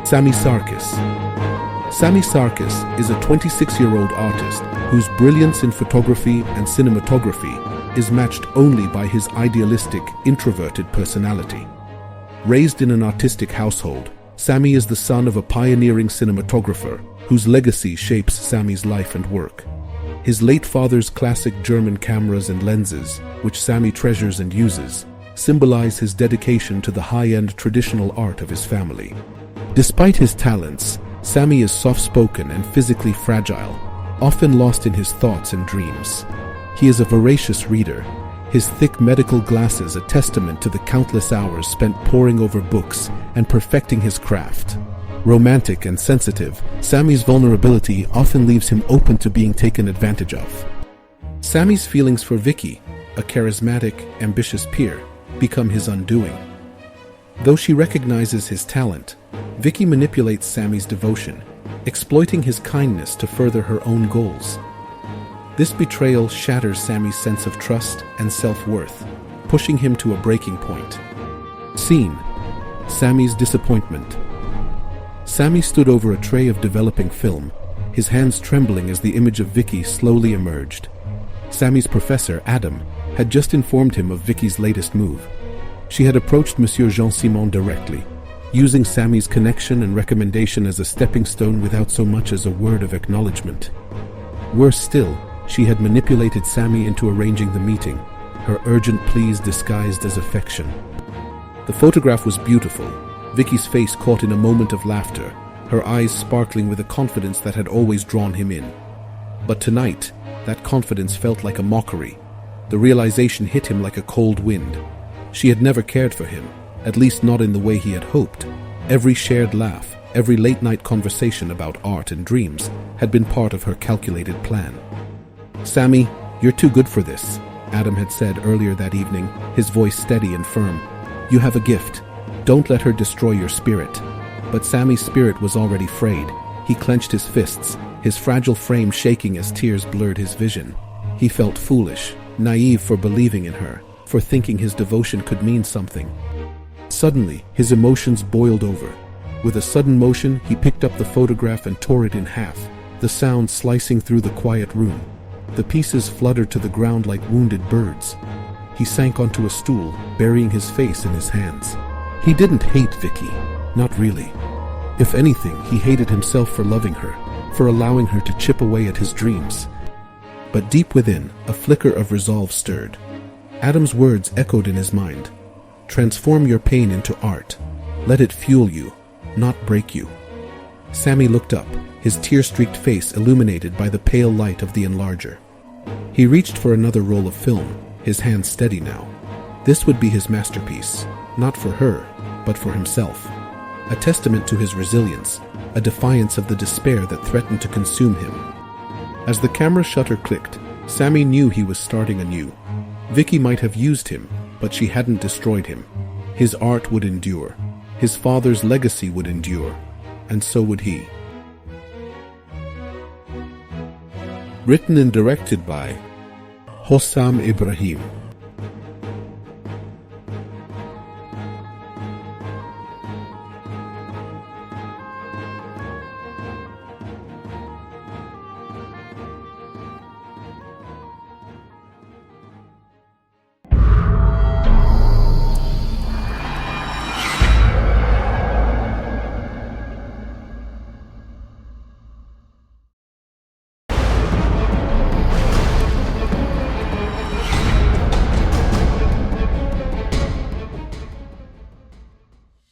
Sami Sarkis. Sami Sarkis is a 26-year-old artist whose brilliance in photography and cinematography is matched only by his idealistic, introverted personality. Raised in an artistic household, Sami is the son of a pioneering cinematographer whose legacy shapes Sami's life and work. His late father's classic German cameras and lenses, which Sami treasures and uses, symbolize his dedication to the high-end traditional art of his family. Despite his talents, Sami is soft-spoken and physically fragile, often lost in his thoughts and dreams. He is a voracious reader, his thick medical glasses a testament to the countless hours spent poring over books and perfecting his craft. Romantic and sensitive, Sami's vulnerability often leaves him open to being taken advantage of. Sami's feelings for Vicky, a charismatic, ambitious peer, become his undoing. Though she recognizes his talent, Vicky manipulates Sami's devotion, exploiting his kindness to further her own goals. This betrayal shatters Sami's sense of trust and self-worth, pushing him to a breaking point. Scene: Sami's disappointment. Sami stood over a tray of developing film, his hands trembling as the image of Vicky slowly emerged. Sami's professor, Adam, had just informed him of Vicky's latest move. She had approached Monsieur Jean-Simon directly, using Sami's connection and recommendation as a stepping stone without so much as a word of acknowledgement. Worse still, she had manipulated Sami into arranging the meeting, her urgent pleas disguised as affection. The photograph was beautiful, Vicky's face caught in a moment of laughter, her eyes sparkling with a confidence that had always drawn him in. But tonight, that confidence felt like a mockery. The realization hit him like a cold wind. She had never cared for him, at least not in the way he had hoped. Every shared laugh, every late-night conversation about art and dreams had been part of her calculated plan. "Sami, you're too good for this," Adam had said earlier that evening, his voice steady and firm. "You have a gift. Don't let her destroy your spirit." But Sami's spirit was already frayed. He clenched his fists, his fragile frame shaking as tears blurred his vision. He felt foolish, naive for believing in her, for thinking his devotion could mean something. Suddenly, his emotions boiled over. With a sudden motion, he picked up the photograph and tore it in half, the sound slicing through the quiet room. The pieces fluttered to the ground like wounded birds. He sank onto a stool, burying his face in his hands. He didn't hate Vicky, not really. If anything, he hated himself for loving her, for allowing her to chip away at his dreams. But deep within, a flicker of resolve stirred. Adam's words echoed in his mind. "Transform your pain into art. Let it fuel you, not break you." Sami looked up, his tear-streaked face illuminated by the pale light of the enlarger. He reached for another roll of film, his hand steady now. This would be his masterpiece, not for her, but for himself. A testament to his resilience, a defiance of the despair that threatened to consume him. As the camera shutter clicked, Sami knew he was starting anew. Vicky might have used him, but she hadn't destroyed him. His art would endure. His father's legacy would endure. And so would he. Written and directed by Hosam Ibrahim.